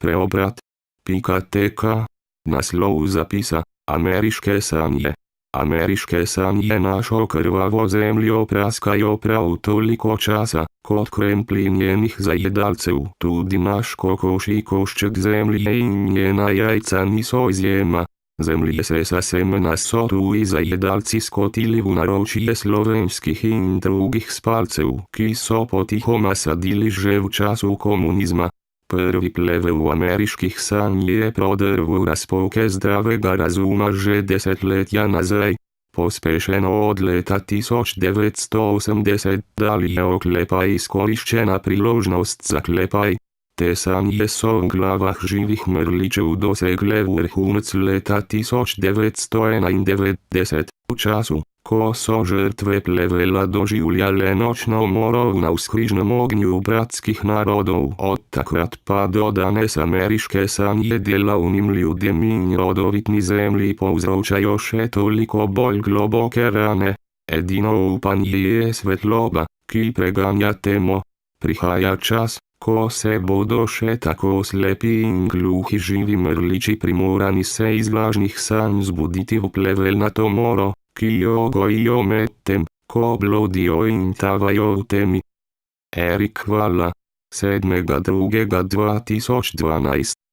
Preobrat. TK. Naslov zapisa, ameriške sanje. Ameriške sanje našo krvavo zemljo praskajo prav toliko časa, kot kremplji njenih zajedalcev. Tudi naš kokošji košček zemlje in njena jajca niso izjema. Zemlje se semena so tuji zajedalci skotili v naročje slovenskih in drugih spalcev, ki so potihoma sadili že v času komunizma. Prvi plevel ameriških sanj je prodrl v razpoke zdravega razuma že desetletja nazaj. Pospešeno od leta 1980 dali je oklepaj izkoriščena priložnost zaklepaj. Te sanje so v glavah živih mrličev dosegle vrhunec leta 1991, v času, ko so žrtve plevela doživljale nočno moro v navzkrižnem ognju bratskih narodov. Od takrat pa do danes ameriške sanje delavnim ljudem in rodovitni zemlji povzročajo še toliko bolj globoke rane. Edino upanje je svetloba, ki preganja temo. Prihaja čas, ko se bodo še tako slepi in gluhi živi mrliči primorani se iz lažnih sanj zbuditi v plevelnato moro, ki jo gojijo medtem, ko blodijo in tavajo v temi. Erik Valla, 7.2.2012